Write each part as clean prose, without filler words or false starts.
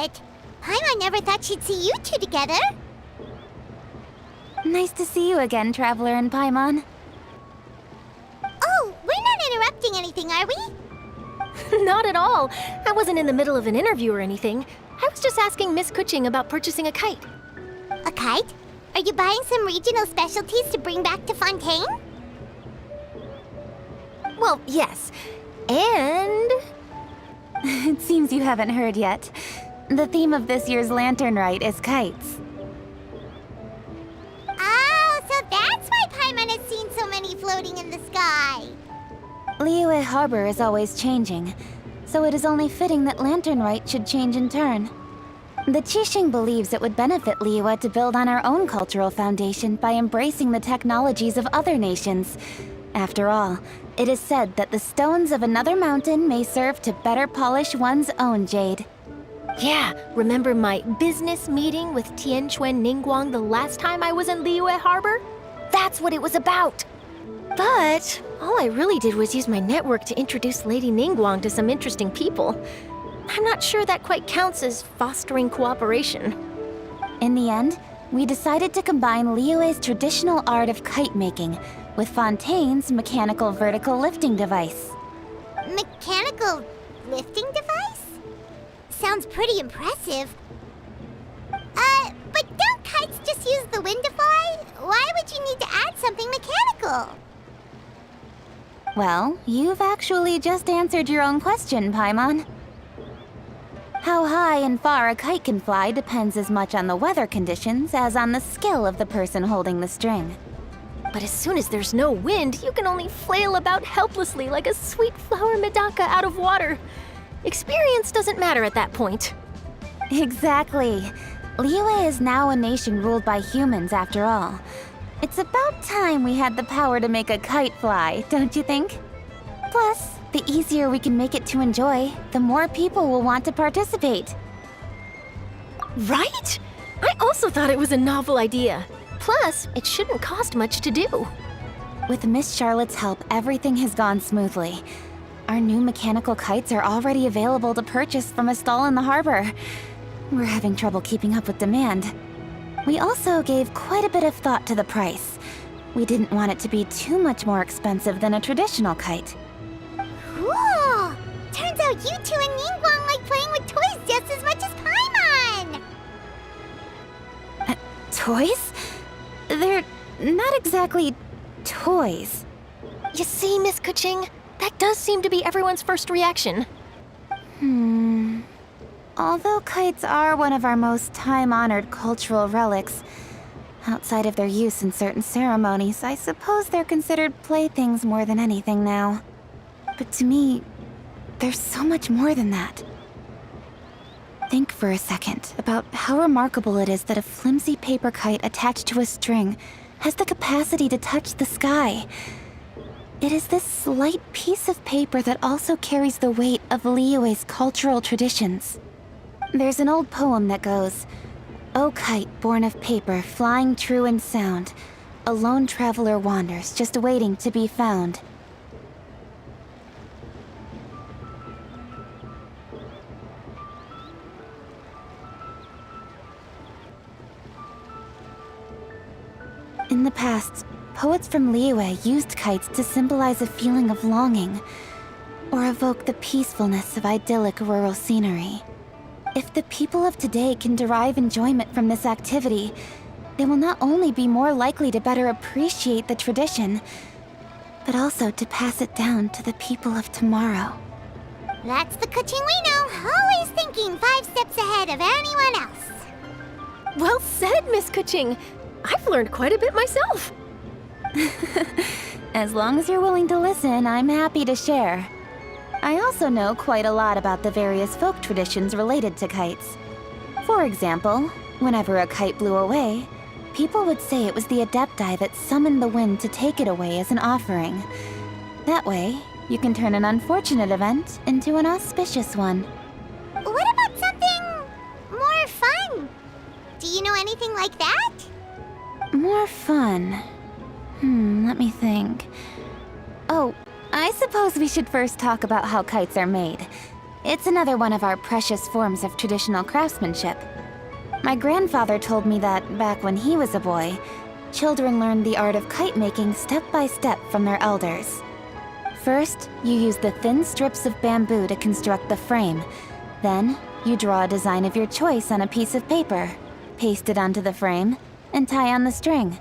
it. Paimon never thought she'd see you two together. Nice to see you again, Traveler and Paimon. Oh, we're not interrupting anything, are we? Not at all. I wasn't in the middle of an interview or anything. I was just asking Miss Kuching about purchasing a kite. A kite? Are you buying some regional specialties to bring back to Fontaine? Well, yes. And... It seems you haven't heard yet. The theme of this year's Lantern Rite is kites. Oh, so that's why Paimon has seen so many floating in the sky. Liyue Harbor is always changing, so it is only fitting that Lantern Rite should change in turn. The Qixing believes it would benefit Liyue to build on our own cultural foundation by embracing the technologies of other nations. After all, it is said that the stones of another mountain may serve to better polish one's own jade. yeah, remember my business meeting with Tianquan Ningguang the last time I was in Liyue Harbor? That's what it was about. But all I really did was use my network to introduce Lady Ningguang to some interesting people. I'm not sure that quite counts as fostering cooperation. In the end, we decided to combine Liyue's traditional art of kite making with Fontaine's mechanical vertical lifting device. Mechanical lifting device? Sounds pretty impressive. But don't kites just use the wind to fly? Why would you need to add something mechanical? Well, you've actually just answered your own question, Paimon. How high and far a kite can fly depends as much on the weather conditions as on the skill of the person holding the string. But as soon as there's no wind, you can only flail about helplessly like a sweet flower medaka out of water. Experience doesn't matter at that point. Exactly. Liyue is now a nation ruled by humans, after all. It's about time we had the power to make a kite fly, don't you think? Plus, the easier we can make it to enjoy, the more people will want to participate. Right? I also thought it was a novel idea. Plus, it shouldn't cost much to do. With Miss Charlotte's help, everything has gone smoothly. Our new mechanical kites are already available to purchase from a stall in the harbor. We're having trouble keeping up with demand. We also gave quite a bit of thought to the price. We didn't want it to be too much more expensive than a traditional kite. Cool! Turns out you two and Ningguang like playing with toys just as much as Paimon! Toys? They're not exactly toys. You see, Miss Kuching, that does seem to be everyone's first reaction. Although kites are one of our most time-honored cultural relics, outside of their use in certain ceremonies, I suppose they're considered playthings more than anything now. But to me, there's so much more than that. Think for a second about how remarkable it is that a flimsy paper kite attached to a string has the capacity to touch the sky. It is this slight piece of paper that also carries the weight of Liyue's cultural traditions. There's an old poem that goes, "O kite born of paper, flying true and sound, a lone traveler wanders, just waiting to be found." In the past, poets from Liyue used kites to symbolize a feeling of longing, or evoke the peacefulness of idyllic rural scenery. If the people of today can derive enjoyment from this activity, they will not only be more likely to better appreciate the tradition, but also to pass it down to the people of tomorrow. That's the Kuching we know, always thinking 5 steps ahead of anyone else. Well said, Miss Kuching. I've learned quite a bit myself. As long as you're willing to listen, I'm happy to share. I also know quite a lot about the various folk traditions related to kites. For example, whenever a kite blew away, people would say it was the Adepti that summoned the wind to take it away as an offering. That way, you can turn an unfortunate event into an auspicious one. What about something more fun? Do you know anything like that? More fun. Let me think. Oh, I suppose we should first talk about how kites are made. It's another one of our precious forms of traditional craftsmanship. My grandfather told me that back when he was a boy, children learned the art of kite making step by step from their elders. First, you use the thin strips of bamboo to construct the frame. Then, you draw a design of your choice on a piece of paper, paste it onto the frame, and tie on the string.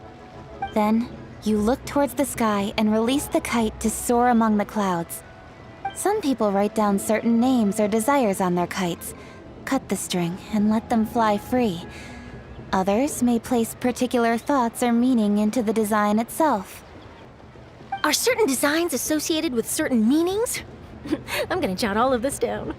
Then, you look towards the sky and release the kite to soar among the clouds. Some people write down certain names or desires on their kites, cut the string, and let them fly free. Others may place particular thoughts or meaning into the design itself. Are certain designs associated with certain meanings? I'm gonna jot all of this down.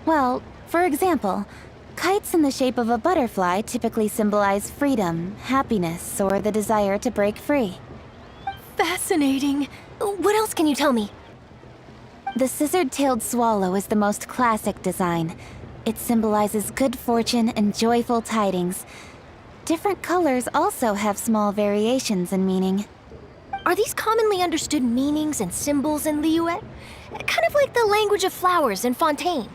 Well, for example, kites in the shape of a butterfly typically symbolize freedom, happiness, or the desire to break free. Fascinating. What else can you tell me? The scissor-tailed swallow is the most classic design. It symbolizes good fortune and joyful tidings. Different colors also have small variations in meaning. Are these commonly understood meanings and symbols in Liyue? Kind of like the language of flowers in Fontaine.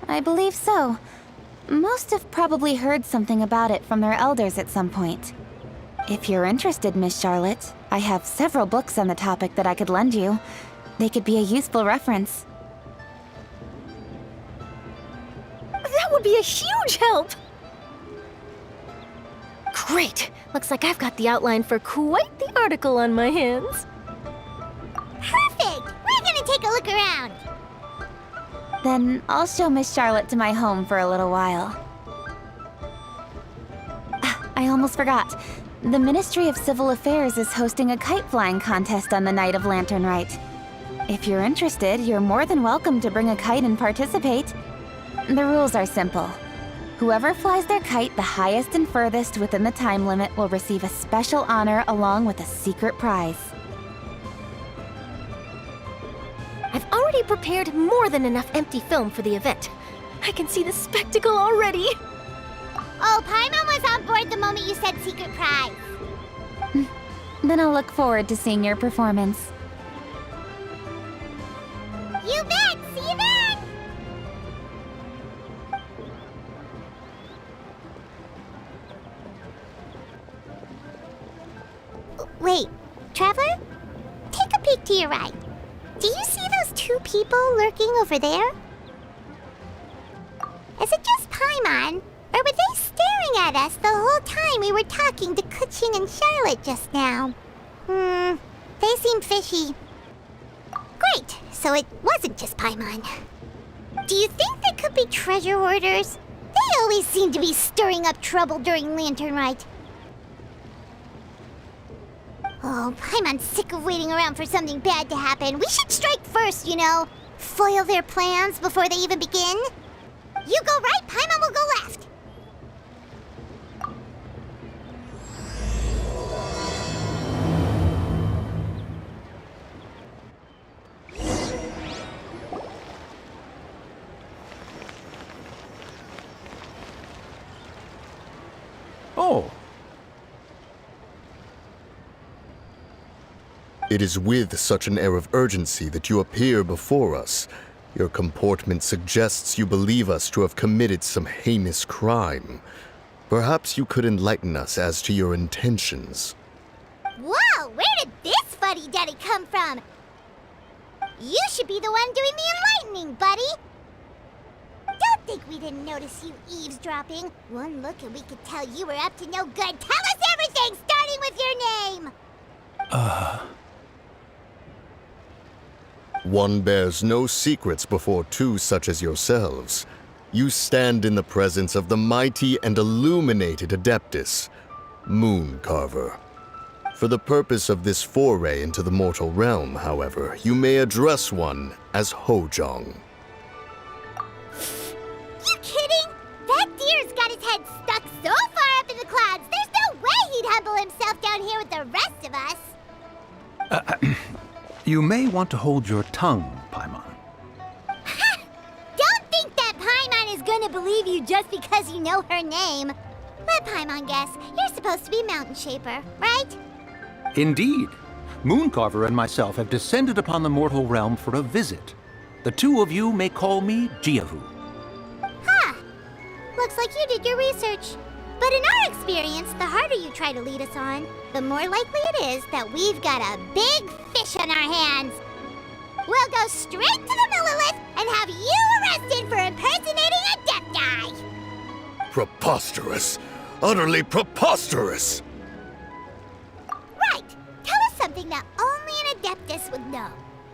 I believe so. Most have probably heard something about it from their elders at some point. If you're interested, Miss Charlotte, I have several books on the topic that I could lend you. They could be a useful reference. That would be a huge help! Great! Looks like I've got the outline for quite the article on my hands. Perfect! We're gonna take a look around. Then I'll show Miss Charlotte to my home for a little while. I almost forgot. The Ministry of Civil Affairs is hosting a kite flying contest on the night of Lantern Rite. If you're interested, you're more than welcome to bring a kite and participate. The rules are simple. Whoever flies their kite the highest and furthest within the time limit will receive a special honor along with a secret prize. I've already prepared more than enough empty film for the event. I can see the spectacle already. Oh, Paimon was on board the moment you said secret prize. Then I'll look forward to seeing your performance. You bet! See you then! Wait, Traveler? Take a peek to your right. Do you see those two people lurking over there? Is it just Paimon? Or were they staring at us the whole time we were talking to Kuching and Charlotte just now? They seem fishy. Great, so it wasn't just Paimon. Do you think they could be treasure hoarders? They always seem to be stirring up trouble during Lantern Rite. Oh, Paimon's sick of waiting around for something bad to happen. We should strike first, you know. Foil their plans before they even begin. You go right, Paimon will go left. Oh. It is with such an air of urgency that you appear before us. Your comportment suggests you believe us to have committed some heinous crime. Perhaps you could enlighten us as to your intentions. Whoa, where did this fuddy-duddy come from? You should be the one doing the enlightening, buddy. Don't think we didn't notice you eavesdropping. One look and we could tell you were up to no good. Tell us everything, starting with your name. One bears no secrets before two such as yourselves. You stand in the presence of the mighty and illuminated Adeptus, Moon Carver. For the purpose of this foray into the mortal realm, however, you may address one as Hojong. You kidding? That deer's got his head stuck so far up in the clouds, there's no way he'd humble himself down here with the rest of us. You may want to hold your tongue, Paimon. Ha! Don't think that Paimon is gonna believe you just because you know her name. Let Paimon guess. You're supposed to be Mountain Shaper, right? Indeed. Mooncarver and myself have descended upon the mortal realm for a visit. The two of you may call me Jiahu. Huh. Looks like you did your research. But in our experience, the harder you try to lead us on, the more likely it is that we've got a big fish on our hands. We'll go straight to the Millilith and have you arrested for impersonating a Adepti! Preposterous! Utterly preposterous! Right! Tell us something that only an Adeptus would know.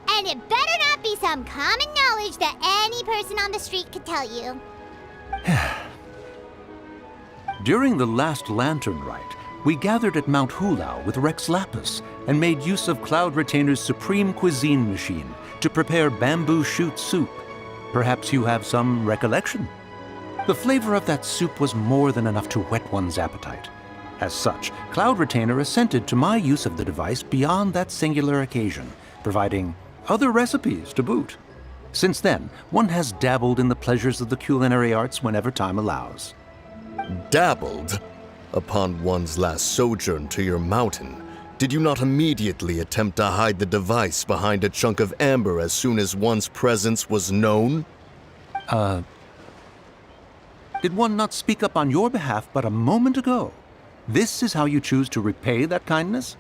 And it better not be some common knowledge that any person on the street could tell you. During the last Lantern Rite, we gathered at Mount Hulao with Rex Lapis and made use of Cloud Retainer's supreme cuisine machine to prepare bamboo shoot soup. Perhaps you have some recollection? The flavor of that soup was more than enough to whet one's appetite. As such, Cloud Retainer assented to my use of the device beyond that singular occasion, providing other recipes to boot. Since then, one has dabbled in the pleasures of the culinary arts whenever time allows. Dabbled? Upon one's last sojourn to your mountain, did you not immediately attempt to hide the device behind a chunk of amber as soon as one's presence was known? Did one not speak up on your behalf but a moment ago? This is how you choose to repay that kindness?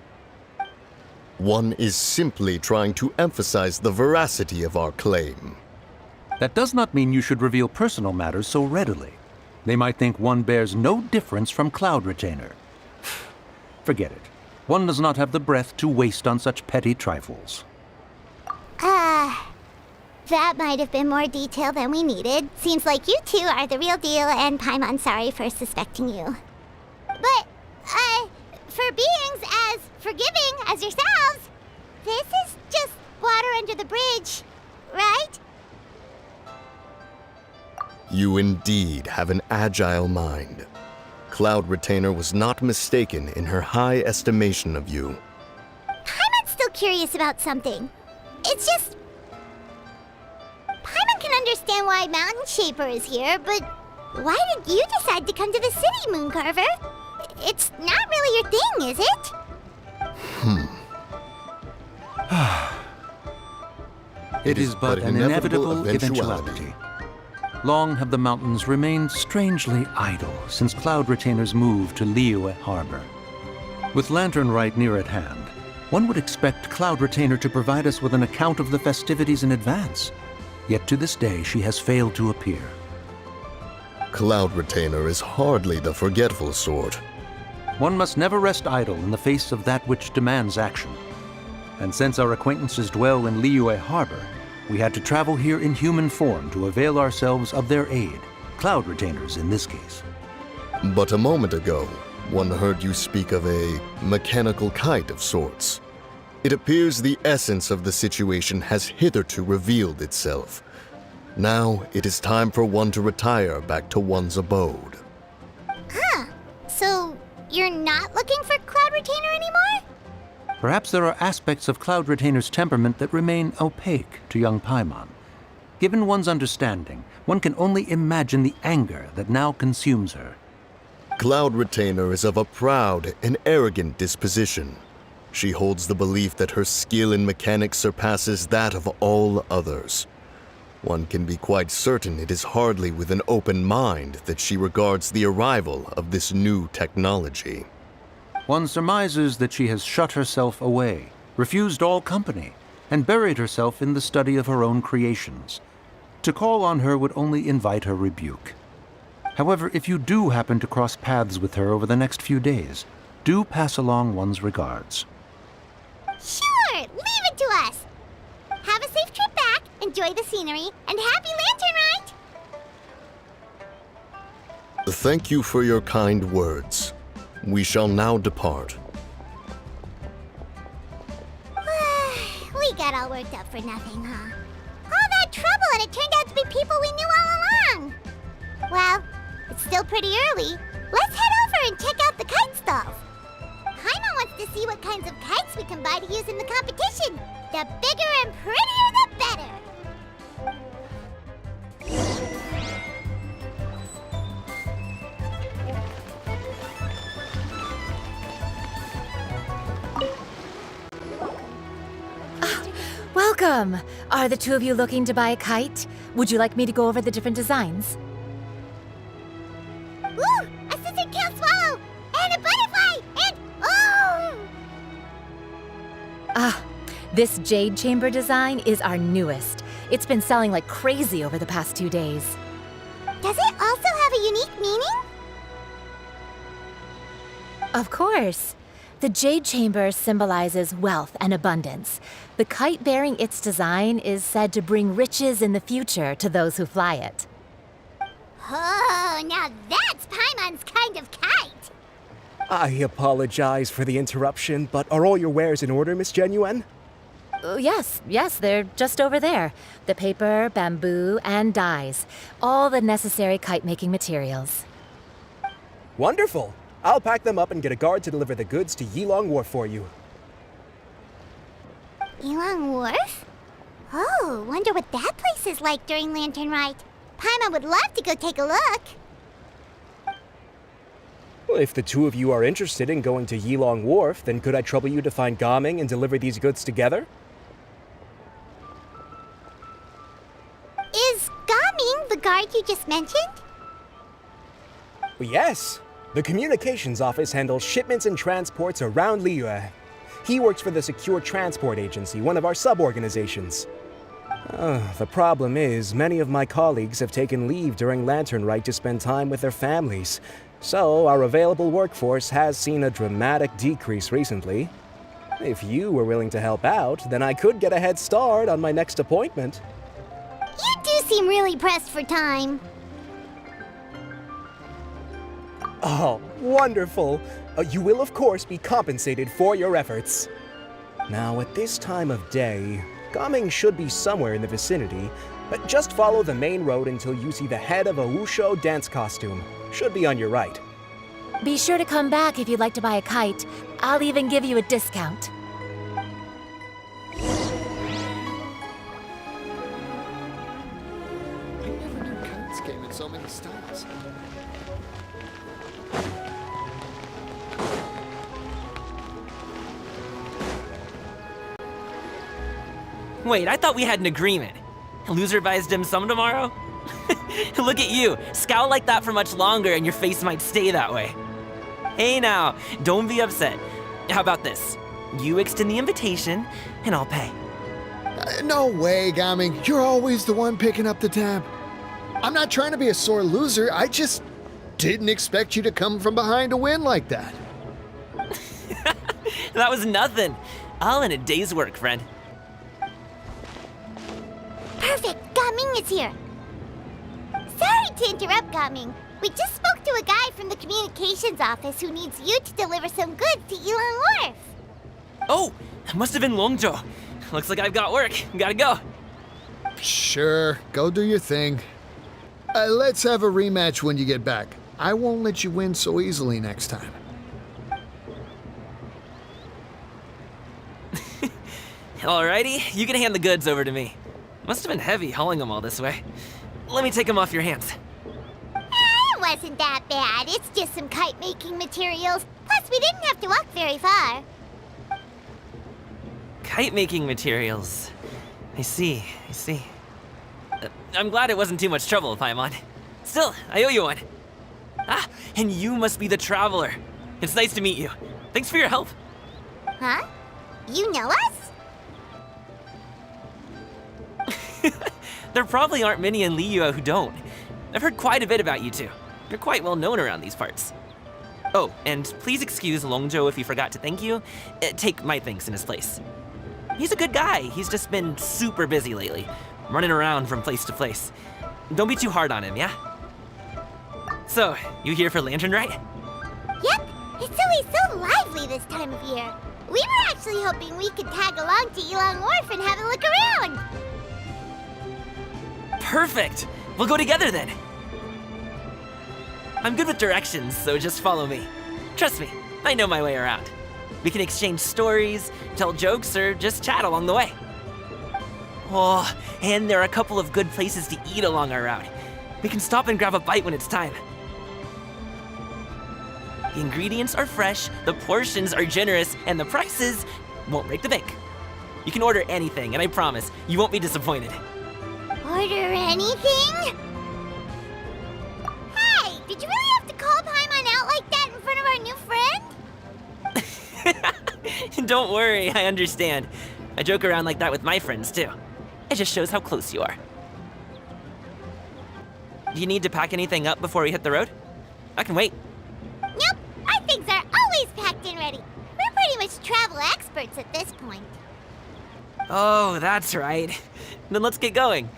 One is simply trying to emphasize the veracity of our claim. That does not mean you should reveal personal matters so readily. They might think one bears no difference from Cloud Retainer. Forget it. One does not have the breath to waste on such petty trifles. That might have been more detail than we needed. Seems like you two are the real deal, and Paimon sorry for suspecting you. But, for beings as forgiving as yourselves, this is just water under the bridge, right? You indeed have an agile mind. Cloud Retainer was not mistaken in her high estimation of you. Paimon's still curious about something. It's just... Paimon can understand why Mountain Shaper is here, but why did you decide to come to the city, Mooncarver? It's not really your thing, is it? It is but an inevitable eventuality. Long have the mountains remained strangely idle since Cloud Retainer's move to Liyue Harbor. With Lantern Rite near at hand, one would expect Cloud Retainer to provide us with an account of the festivities in advance. Yet to this day, she has failed to appear. Cloud Retainer is hardly the forgetful sort. One must never rest idle in the face of that which demands action. And since our acquaintances dwell in Liyue Harbor, we had to travel here in human form to avail ourselves of their aid, Cloud Retainers in this case. But a moment ago, one heard you speak of a mechanical kite of sorts. It appears the essence of the situation has hitherto revealed itself. Now it is time for one to retire back to one's abode. So, you're not looking for Cloud Retainer anymore? Perhaps there are aspects of Cloud Retainer's temperament that remain opaque to young Paimon. Given one's understanding, one can only imagine the anger that now consumes her. Cloud Retainer is of a proud and arrogant disposition. She holds the belief that her skill in mechanics surpasses that of all others. One can be quite certain it is hardly with an open mind that she regards the arrival of this new technology. One surmises that she has shut herself away, refused all company, and buried herself in the study of her own creations. To call on her would only invite her rebuke. However, if you do happen to cross paths with her over the next few days, do pass along one's regards. Sure, leave it to us. Have a safe trip back, enjoy the scenery, and happy Lantern Rite! Thank you for your kind words. We shall now depart. We got all worked up for nothing, huh? All that trouble and it turned out to be people we knew all along! Well, it's still pretty early. Let's head over and check out the kite stalls. Paimon wants to see what kinds of kites we can buy to use in the competition. The bigger and prettier, the better. Welcome! Are the two of you looking to buy a kite? Would you like me to go over the different designs? Ooh! A scissor-tail swallow! And a butterfly! And... oh! Ah, this jade chamber design is our newest. It's been selling like crazy over the past 2 days. Does it also have a unique meaning? Of course. The jade chamber symbolizes wealth and abundance. The kite bearing its design is said to bring riches in the future to those who fly it. Oh, now that's Paimon's kind of kite! I apologize for the interruption, but are all your wares in order, Miss Genuine? Yes, they're just over there. The paper, bamboo, and dyes. All the necessary kite-making materials. Wonderful! I'll pack them up and get a guard to deliver the goods to Yilong Wharf for you. Yilong Wharf? Oh, wonder what that place is like during Lantern Rite. Paimon would love to go take a look. Well, if the two of you are interested in going to Yilong Wharf, then could I trouble you to find Gaming and deliver these goods together? Is Gaming the guard you just mentioned? Well, yes. The communications office handles shipments and transports around Liyue. He works for the Secure Transport Agency, one of our sub-organizations. The problem is, many of my colleagues have taken leave during Lantern Rite to spend time with their families. So, our available workforce has seen a dramatic decrease recently. If you were willing to help out, then I could get a head start on my next appointment. You do seem really pressed for time. Oh, wonderful! You will, of course, be compensated for your efforts. Now, at this time of day, Gaming should be somewhere in the vicinity, but just follow the main road until you see the head of a Wushu dance costume. Should be on your right. Be sure to come back if you'd like to buy a kite. I'll even give you a discount. I never knew kites came in so many styles. Wait, I thought we had an agreement. Loser buys dim sum tomorrow? Look at you, scowl like that for much longer and your face might stay that way. Hey now, don't be upset. How about this? You extend the invitation, and I'll pay. No way, Gaming. You're always the one picking up the tab. I'm not trying to be a sore loser. I just didn't expect you to come from behind to win like that. That was nothing. All in a day's work, friend. Perfect, Gaming is here. Sorry to interrupt, Gaming. We just spoke to a guy from the communications office who needs you to deliver some goods to Yilong Wharf. Oh, that must have been Longzhou. Looks like I've got work. Gotta go. Sure, go do your thing. Let's have a rematch when you get back. I won't let you win so easily next time. Alrighty, you can hand the goods over to me. Must have been heavy hauling them all this way. Let me take them off your hands. It wasn't that bad. It's just some kite-making materials. Plus, we didn't have to walk very far. Kite-making materials. I see. I'm glad it wasn't too much trouble, Paimon. Still, I owe you one. Ah, and you must be the traveler. It's nice to meet you. Thanks for your help. Huh? You know us? There probably aren't many in Liyue who don't. I've heard quite a bit about you two. You're quite well known around these parts. Oh, and please excuse Longzhou if he forgot to thank you. Take my thanks in his place. He's a good guy. He's just been super busy lately, running around from place to place. Don't be too hard on him, yeah? So, you here for Lantern Rite? Yep. It's always so lively this time of year. We were actually hoping we could tag along to Yilong Wharf and have a look around. Perfect! We'll go together then. I'm good with directions, so just follow me. Trust me, I know my way around. We can exchange stories, tell jokes, or just chat along the way. Oh, and there are a couple of good places to eat along our route. We can stop and grab a bite when it's time. The ingredients are fresh, the portions are generous, and the prices won't break the bank. You can order anything, and I promise, you won't be disappointed. Order anything? Hey, did you really have to call Paimon out like that in front of our new friend? Don't worry, I understand. I joke around like that with my friends, too. It just shows how close you are. Do you need to pack anything up before we hit the road? I can wait. Nope, our things are always packed and ready. We're pretty much travel experts at this point. Oh, that's right. Then let's get going.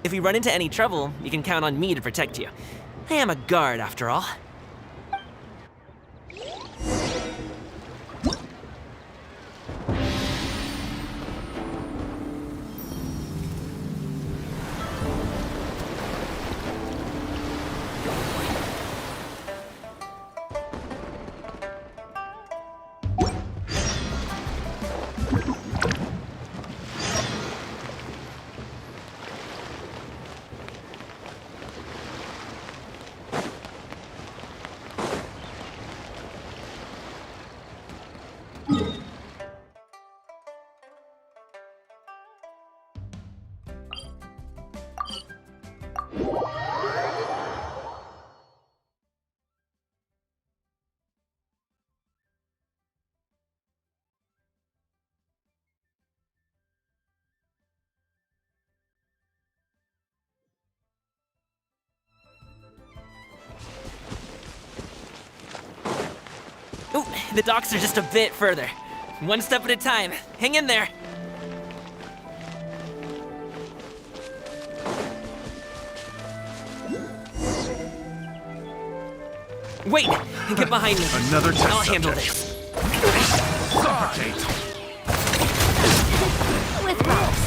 If we run into any trouble, you can count on me to protect you. I am a guard, after all. Oh, the docks are just a bit further. One step at a time. Hang in there. Wait! Get behind me. Another test I'll handle subject. this. Suffocate. With Rose.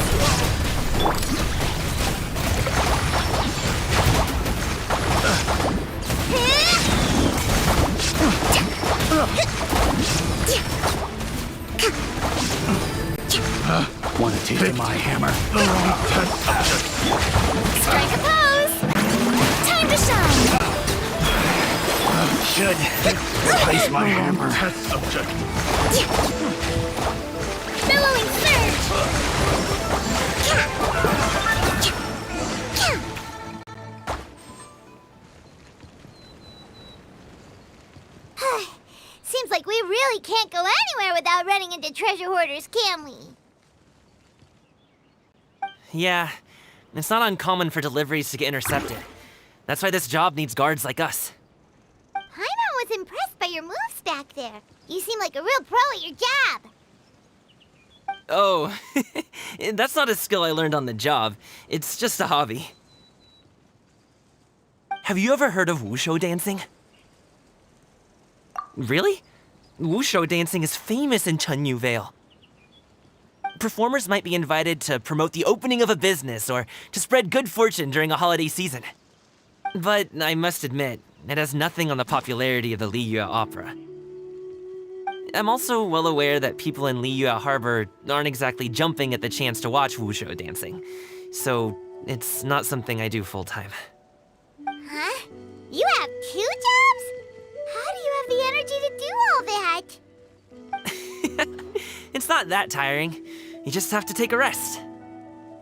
Want to take my hammer? Test subject. Strike a pose! Time to shine! Should replace my hammer. Test subject. Billowing Seems like we really can't go anywhere without running into treasure hoarders, can we? Yeah, it's not uncommon for deliveries to get intercepted. That's why this job needs guards like us. Paimon was impressed by your moves back there. You seem like a real pro at your job. Oh, that's not a skill I learned on the job. It's just a hobby. Have you ever heard of wushu dancing? Really? Wushu dancing is famous in Chunyu Vale. Performers might be invited to promote the opening of a business or to spread good fortune during a holiday season. But I must admit, it has nothing on the popularity of the Liyue Opera. I'm also well aware that people in Liyue Harbor aren't exactly jumping at the chance to watch wushu dancing, so it's not something I do full-time. Huh? You have 2 jobs? How do you have the energy to do all that? It's not that tiring. You just have to take a rest.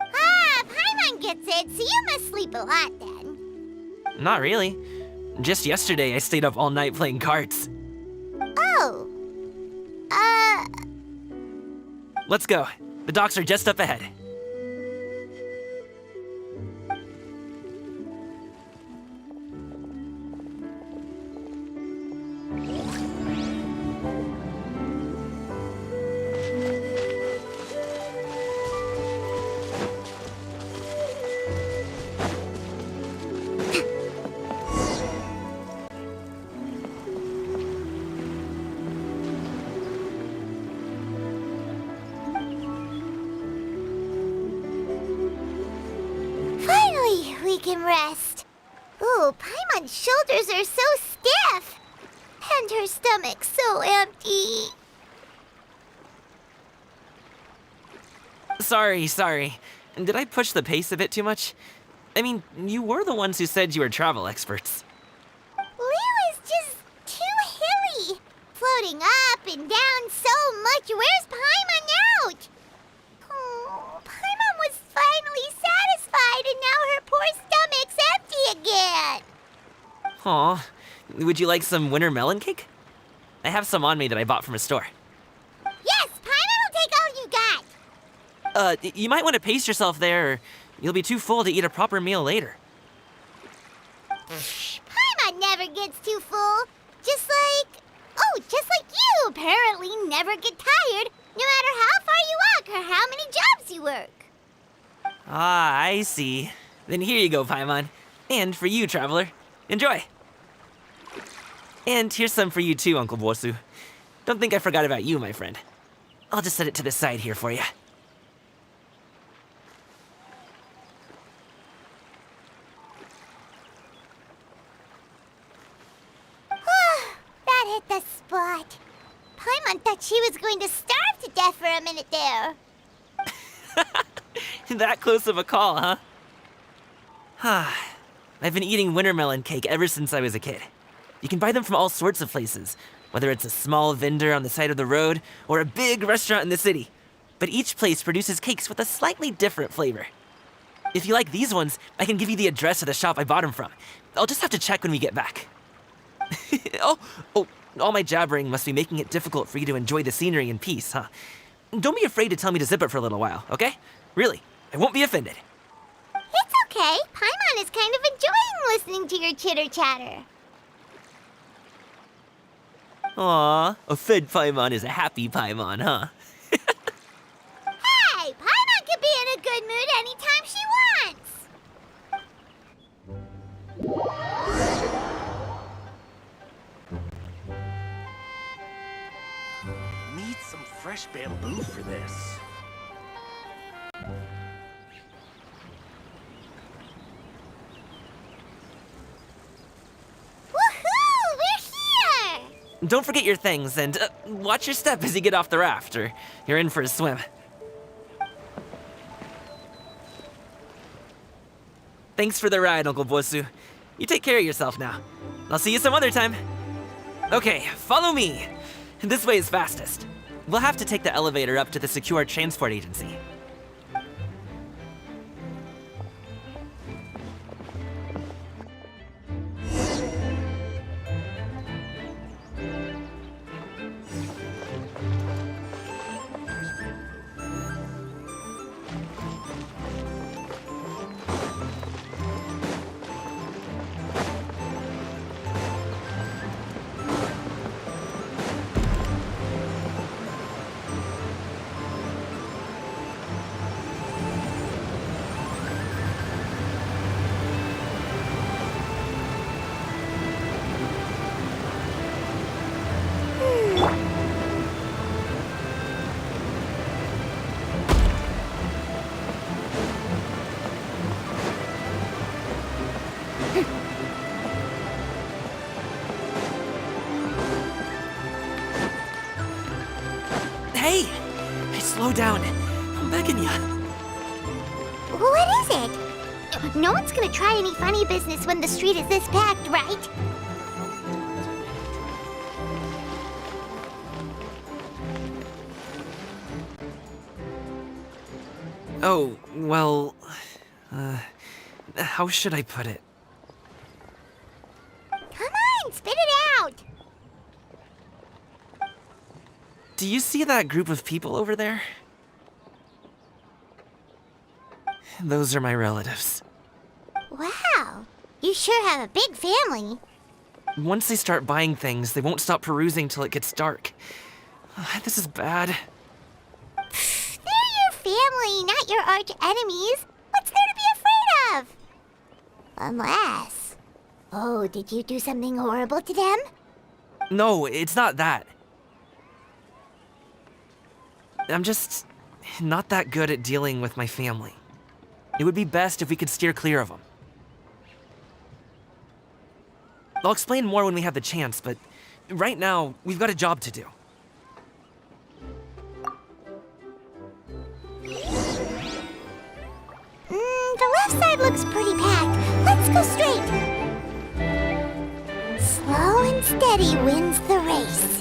Ah, Paimon gets it, so you must sleep a lot then. Not really. Just yesterday, I stayed up all night playing cards. Oh. Let's go. The docks are just up ahead. Finally, we can rest. Ooh, Paimon's shoulders are so stiff. And her stomach so empty. Sorry. Did I push the pace a bit too much? I mean, you were the ones who said you were travel experts. Liu is just too hilly. Floating up and down so much. Where's Paimon out? Aw, would you like some winter melon cake? I have some on me that I bought from a store. Yes, Paimon will take all you got. You might want to pace yourself there, or you'll be too full to eat a proper meal later. Paimon never gets too full. Just like you apparently never get tired, no matter how far you walk or how many jobs you work. Ah, I see. Then here you go, Paimon. And for you, traveler. Enjoy. And here's some for you too, Uncle Bosu. Don't think I forgot about you, my friend. I'll just set it to the side here for you. That hit the spot. Paimon thought she was going to starve to death for a minute there. That close of a call, huh? I've been eating winter melon cake ever since I was a kid. You can buy them from all sorts of places, whether it's a small vendor on the side of the road or a big restaurant in the city. But each place produces cakes with a slightly different flavor. If you like these ones, I can give you the address of the shop I bought them from. I'll just have to check when we get back. Oh, all my jabbering must be making it difficult for you to enjoy the scenery in peace, huh? Don't be afraid to tell me to zip it for a little while, okay? Really, I won't be offended. It's okay. Paimon is kind of enjoying listening to your chitter-chatter. Aw, a fed Paimon is a happy Paimon, huh? Hey, Paimon can be in a good mood anytime she wants. Need some fresh bamboo for this. Woohoo! We're here! Don't forget your things, and watch your step as you get off the raft, or you're in for a swim. Thanks for the ride, Uncle Bosu. You take care of yourself now. I'll see you some other time. Okay, follow me. This way is fastest. We'll have to take the elevator up to the secure transport agency. Hey! Hey, slow down. I'm begging ya. What is it? No one's gonna try any funny business when the street is this packed, right? Oh, well... how should I put it? Come on, spit it out! Do you see that group of people over there? Those are my relatives. Wow, you sure have a big family. Once they start buying things, they won't stop perusing till it gets dark. This is bad. They're your family, not your arch enemies. What's there to be afraid of? Unless... Oh, did you do something horrible to them? No, it's not that. I'm just not that good at dealing with my family. It would be best if we could steer clear of them. I'll explain more when we have the chance, but right now, we've got a job to do. The left side looks pretty packed. Let's go straight. Slow and steady wins the race.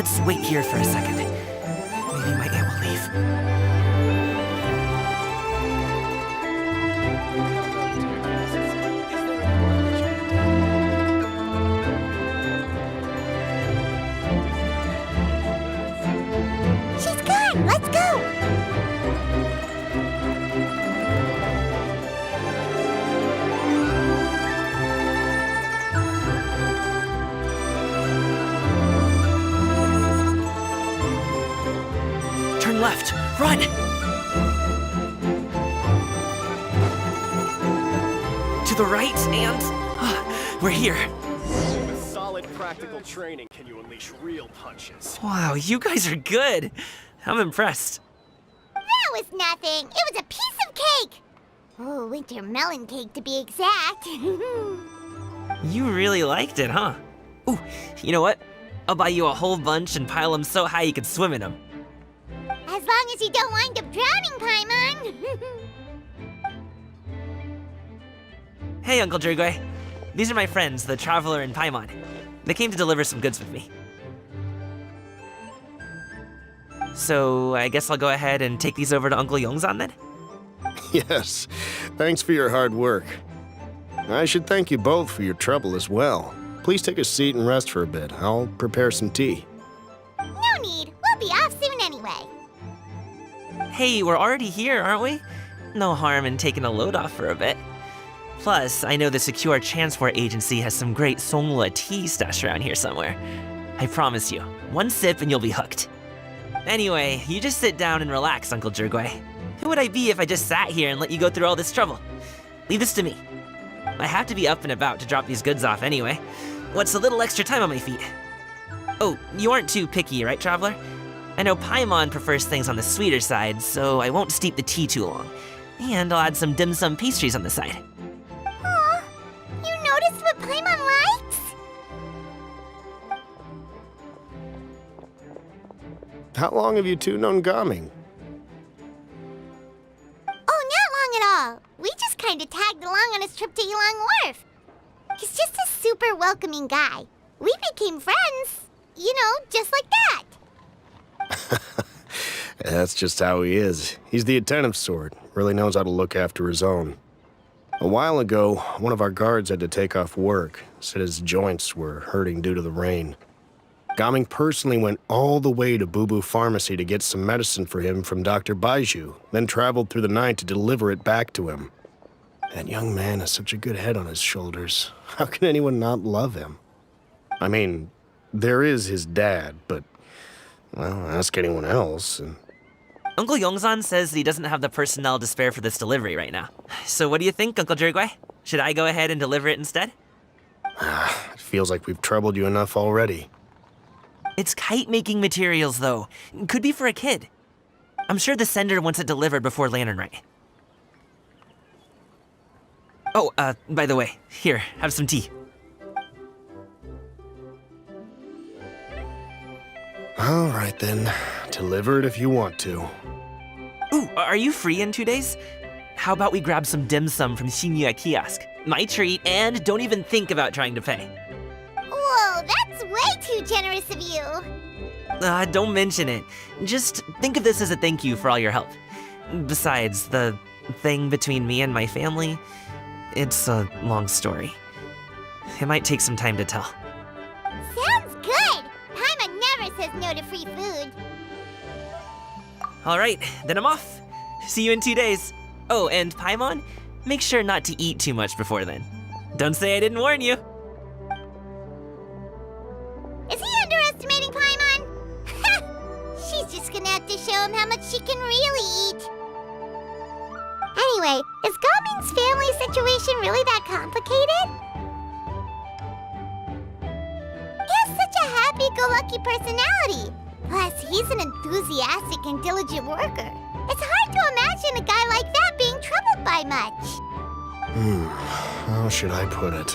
let's wait here for a second. Maybe my aunt will leave. She's gone! Let's go! Turn left. Run! To the right, and we're here. With solid practical training, can you unleash real punches? Wow, you guys are good. I'm impressed. That was nothing. It was a piece of cake. Oh, winter melon cake to be exact. You really liked it, huh? Ooh, you know what? I'll buy you a whole bunch and pile them so high you could swim in them. As long as you don't wind up drowning, Paimon. Hey, Uncle Jirgwe. These are my friends, the Traveler and Paimon. They came to deliver some goods with me. So, I guess I'll go ahead and take these over to Uncle Yongzan then? Yes, thanks for your hard work. I should thank you both for your trouble as well. Please take a seat and rest for a bit. I'll prepare some tea. No need. We'll be off soon anyway. Hey, we're already here, aren't we? No harm in taking a load off for a bit. Plus, I know the Secure Transport Agency has some great Songhua tea stashed around here somewhere. I promise you, one sip and you'll be hooked. Anyway, you just sit down and relax, Uncle Jirgwe. Who would I be if I just sat here and let you go through all this trouble? Leave this to me. I have to be up and about to drop these goods off anyway. What's a little extra time on my feet? Oh, you aren't too picky, right, Traveler? I know Paimon prefers things on the sweeter side, so I won't steep the tea too long. And I'll add some dim sum pastries on the side. Aw, you noticed what Paimon likes? How long have you two known Gaming? Oh, not long at all. We just kinda tagged along on his trip to Yulong Wharf. He's just a super welcoming guy. We became friends, you know, just like that. That's just how he is. He's the attentive sort, really knows how to look after his own. A while ago, one of our guards had to take off work, said his joints were hurting due to the rain. Gaming personally went all the way to Boo Boo Pharmacy to get some medicine for him from Dr. Baiju, then traveled through the night to deliver it back to him. That young man has such a good head on his shoulders. How can anyone not love him? I mean, there is his dad, but, well, ask anyone else, and... Uncle Yongzan says he doesn't have the personnel to spare for this delivery right now. So what do you think, Uncle Jirgwe? Should I go ahead and deliver it instead? It feels like we've troubled you enough already. It's kite-making materials, though. Could be for a kid. I'm sure the sender wants it delivered before Lantern Rite. Oh, by the way, here, have some tea. All right, then. Deliver it if you want to. Ooh, are you free in 2 days? How about we grab some dim sum from Shinya Kiosk? My treat, and don't even think about trying to pay. Whoa, that's way too generous of you. Don't mention it. Just think of this as a thank you for all your help. Besides, the thing between me and my family, it's a long story. It might take some time to tell. Sounds good. Paimon never says no to free food. All right, then I'm off. See you in 2 days. Oh, and Paimon, make sure not to eat too much before then. Don't say I didn't warn you. Is he underestimating Paimon? She's just gonna have to show him how much she can really eat. Anyway, is Gaming's family situation really that complicated? He has such a happy-go-lucky personality. Plus, he's an enthusiastic and diligent worker. It's hard to imagine a guy like that being troubled by much. How should I put it?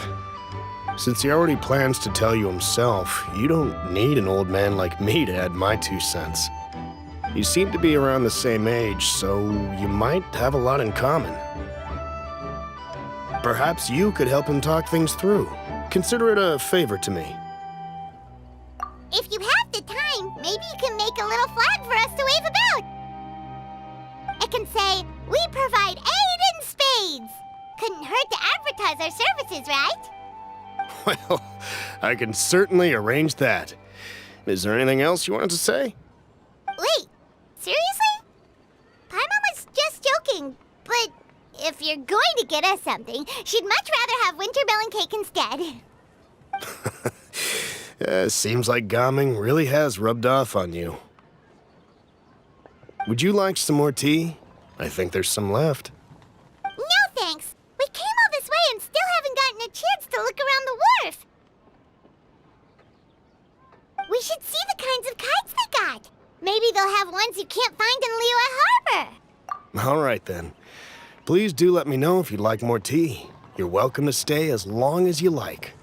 Since he already plans to tell you himself, you don't need an old man like me to add my 2 cents. You seem to be around the same age, so you might have a lot in common. Perhaps you could help him talk things through. Consider it a favor to me. If you have the time, Maybe you can make a little flag for us to wave about. It can say, "We provide aid in spades." Couldn't hurt to advertise our services, right? Well, I can certainly arrange that. Is there anything else you wanted to say? Wait, seriously? Paimon was just joking, but if you're going to get us something, she'd much rather have winter melon cake instead. Seems like Gaming really has rubbed off on you. Would you like some more tea? I think there's some left. No thanks. We came all this way and still haven't gotten a chance to look around the wharf. We should see the kinds of kites they got. Maybe they'll have ones you can't find in Liyue Harbor. All right, then. Please do let me know if you'd like more tea. You're welcome to stay as long as you like.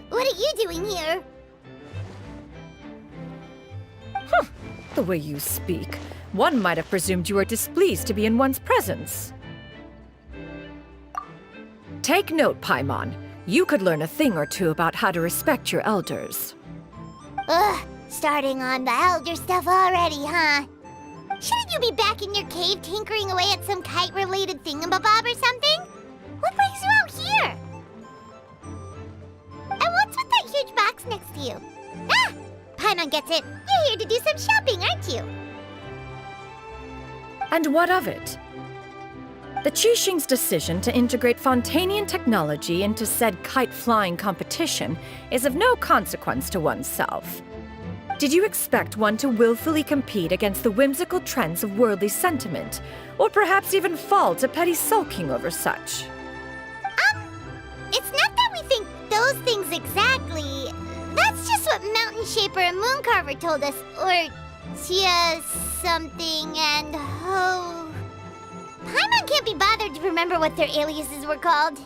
What are you doing here? The way you speak, one might have presumed you were displeased to be in one's presence. Take note, Paimon. You could learn a thing or two about how to respect your elders. Ugh, starting on the elder stuff already, huh? Shouldn't you be back in your cave tinkering away at some kite-related thingamabob or something? What brings you out here? And what's with that huge box next to you? Ah! Paimon gets it. You're here to do some shopping, aren't you? And what of it? The Qixing's decision to integrate Fontanian technology into said kite-flying competition is of no consequence to oneself. Did you expect one to willfully compete against the whimsical trends of worldly sentiment, or perhaps even fall to petty sulking over such? It's not that we think those things exactly. That's just what Mountain Shaper and Moon Carver told us, or Tia something and Ho. Paimon can't be bothered to remember what their aliases were called.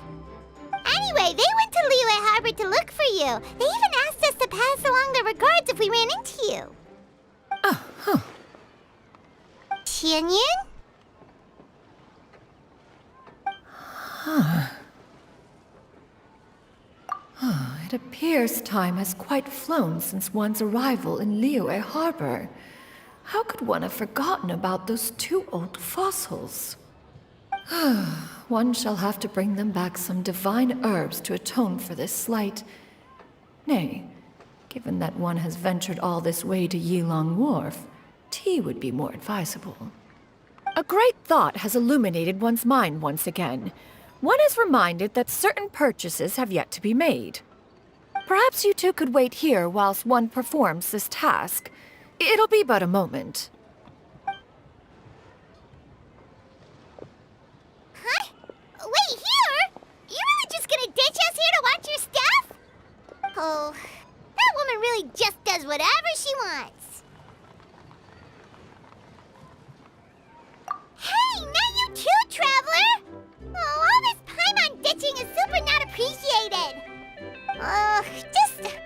Anyway, they went to Liyue Harbor to look for you. They even asked us to pass along their regards if we ran into you. Oh, huh. Tianyun? It appears time has quite flown since one's arrival in Liyue Harbor. How could one have forgotten about those two old fossils? One shall have to bring them back some divine herbs to atone for this slight. Nay, given that one has ventured all this way to Yilong Wharf, tea would be more advisable. A great thought has illuminated one's mind once again. One is reminded that certain purchases have yet to be made. Perhaps you two could wait here whilst one performs this task. It'll be but a moment. Huh? Wait, here? You really just gonna ditch us here to watch your stuff? Oh, that woman really just does whatever she wants. Hey, not you too, Traveler! Oh, all this Paimon ditching is super not appreciated. Just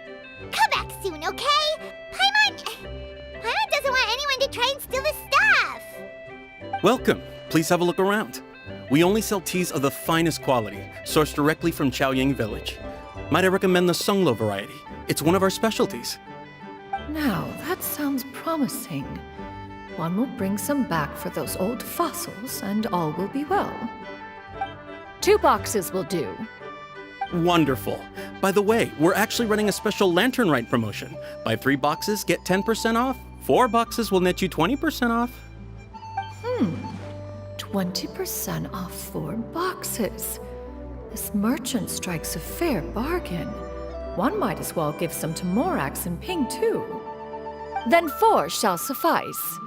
come back soon, okay? Paimon doesn't want anyone to try and steal his stuff. Welcome. Please have a look around. We only sell teas of the finest quality, sourced directly from Chaoying Village. Might I recommend the Sunglo variety? It's one of our specialties. Now, that sounds promising. One will bring some back for those old fossils, and all will be well. 2 boxes will do. Wonderful. By the way, we're actually running a special Lantern Rite promotion. Buy 3 boxes, get 10% off. 4 boxes will net you 20% off. 20% off 4 boxes. This merchant strikes a fair bargain. One might as well give some to Morax and Ping, too. Then 4 shall suffice.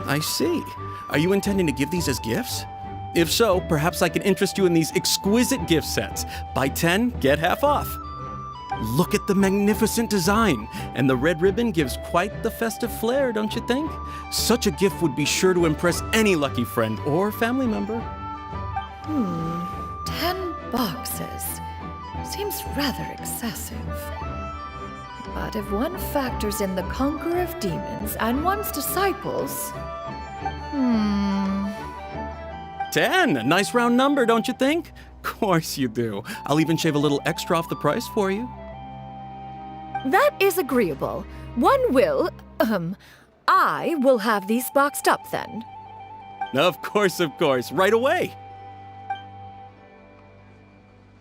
I see. Are you intending to give these as gifts? If so, perhaps I can interest you in these exquisite gift sets. Buy 10, get half off. Look at the magnificent design, and the red ribbon gives quite the festive flair, don't you think? Such a gift would be sure to impress any lucky friend or family member. 10 boxes. Seems rather excessive. But if one factors in the conqueror of demons and one's disciples... 10, a nice round number, don't you think? Course you do. I'll even shave a little extra off the price for you. That is agreeable. I will have these boxed up then. Of course, right away.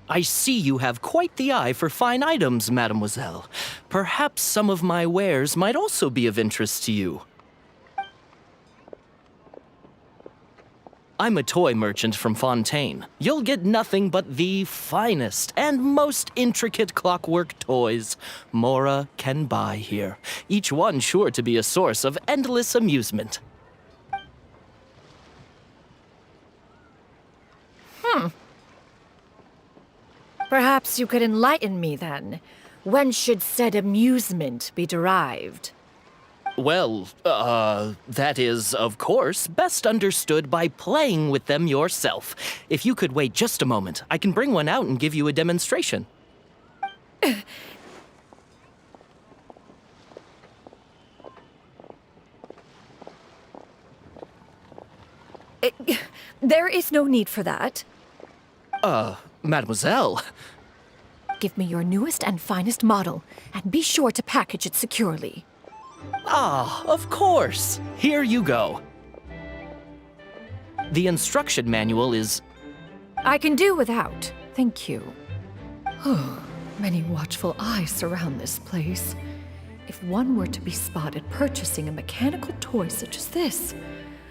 I see you have quite the eye for fine items, mademoiselle. Perhaps some of my wares might also be of interest to you. I'm a toy merchant from Fontaine. You'll get nothing but the finest and most intricate clockwork toys Mora can buy here. Each one sure to be a source of endless amusement. Perhaps you could enlighten me then. When should said amusement be derived? Well, that is, of course, best understood by playing with them yourself. If you could wait just a moment, I can bring one out and give you a demonstration. There is no need for that. Mademoiselle. Give me your newest and finest model, and be sure to package it securely. Ah, of course. Here you go. The instruction manual is... I can do without, thank you. Many watchful eyes surround this place. If one were to be spotted purchasing a mechanical toy such as this,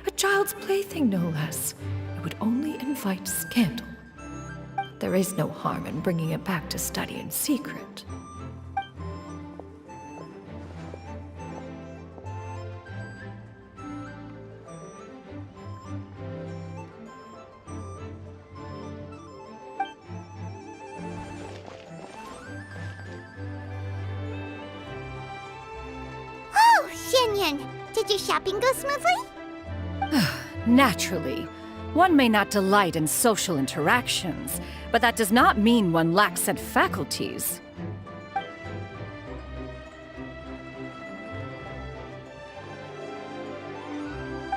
a child's plaything no less, it would only invite scandal. There is no harm in bringing it back to study in secret. Oh, Shenyan, did your shopping go smoothly? Naturally. One may not delight in social interactions, but that does not mean one lacks said faculties.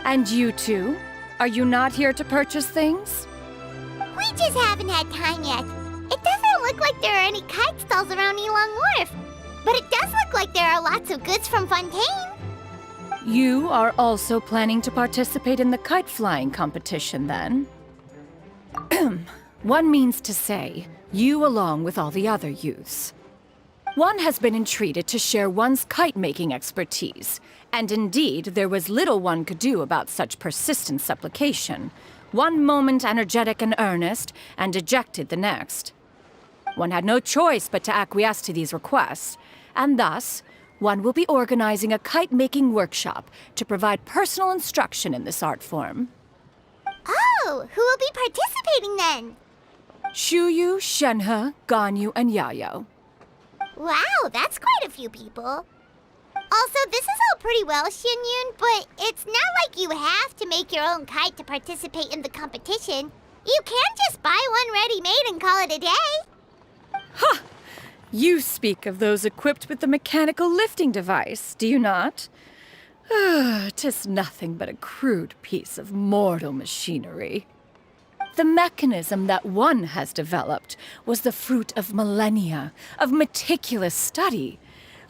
And you two? Are you not here to purchase things? We just haven't had time yet. It doesn't look like there are any kite stalls around Elong Wharf, but it does look like there are lots of goods from Fontaine. You are also planning to participate in the kite flying competition, then? One means to say, you along with all the other youths. One has been entreated to share one's kite-making expertise, and indeed, there was little one could do about such persistent supplication. One moment energetic and earnest, and dejected the next. One had no choice but to acquiesce to these requests, and thus, one will be organizing a kite-making workshop to provide personal instruction in this art form. Oh, who will be participating then? Shuyu, Shenhe, Ganyu, and Yayo. Wow, that's quite a few people. Also, this is all pretty well, Xinyun, but it's not like you have to make your own kite to participate in the competition. You can just buy one ready-made and call it a day. Ha! You speak of those equipped with the mechanical lifting device, do you not? 'Tis nothing but a crude piece of mortal machinery. The mechanism that one has developed was the fruit of millennia of meticulous study.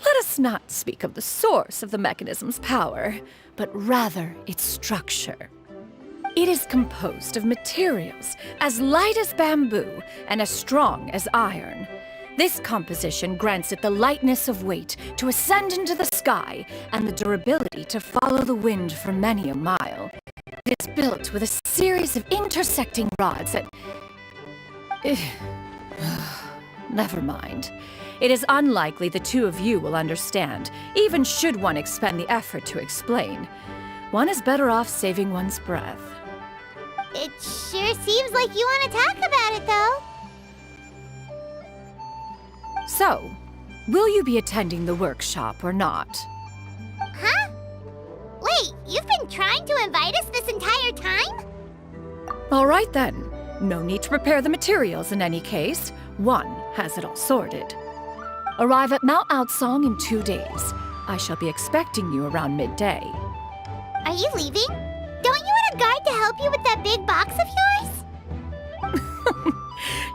Let us not speak of the source of the mechanism's power, but rather its structure. It is composed of materials as light as bamboo and as strong as iron. This composition grants it the lightness of weight to ascend into the sky and the durability to follow the wind for many a mile. It is built with a series of intersecting rods that... Never mind. It is unlikely the two of you will understand, even should one expend the effort to explain. One is better off saving one's breath. It sure seems like you want to talk about it, though. So, will you be attending the workshop or not? Huh? Wait, you've been trying to invite us this entire time? All right then. No need to prepare the materials in any case. One has it all sorted. Arrive at Mount Outsong in 2 days. I shall be expecting you around midday. Are you leaving? Don't you want a guard to help you with that big box of yours?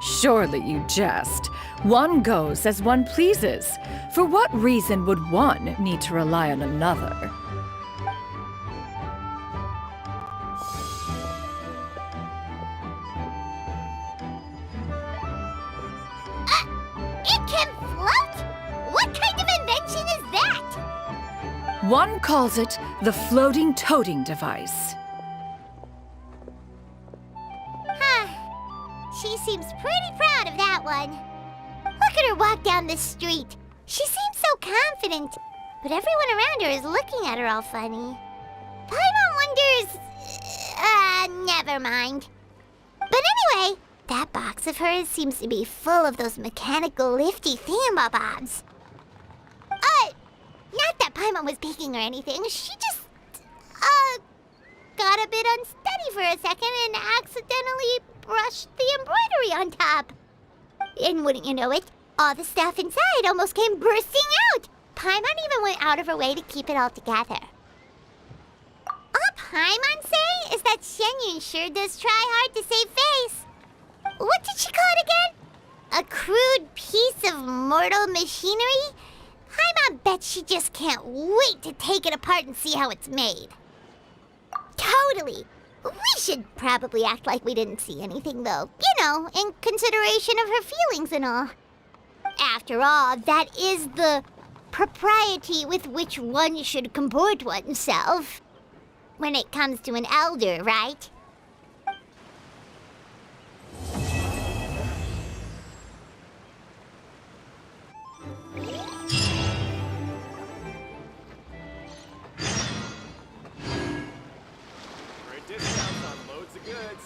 Surely you jest. One goes as one pleases. For what reason would one need to rely on another? It can float? What kind of invention is that? One calls it the floating toting device. Huh. She seems pretty proud of that one. Look at her walk down the street. She seems so confident, but everyone around her is looking at her all funny. Paimon wonders... never mind. But anyway, that box of hers seems to be full of those mechanical lifty thingamabobs. Not that Paimon was peeking or anything. She just, got a bit unsteady for a second and accidentally brushed the embroidery on top. And wouldn't you know it, all the stuff inside almost came bursting out. Paimon even went out of her way to keep it all together. All Paimon say is that Shenyun sure does try hard to save face. What did she call it again? A crude piece of mortal machinery? Paimon bet she just can't wait to take it apart and see how it's made. Totally. We should probably act like we didn't see anything, though. You know, in consideration of her feelings and all. After all, that is the propriety with which one should comport oneself. When it comes to an elder, right? Great discounts on loads of goods.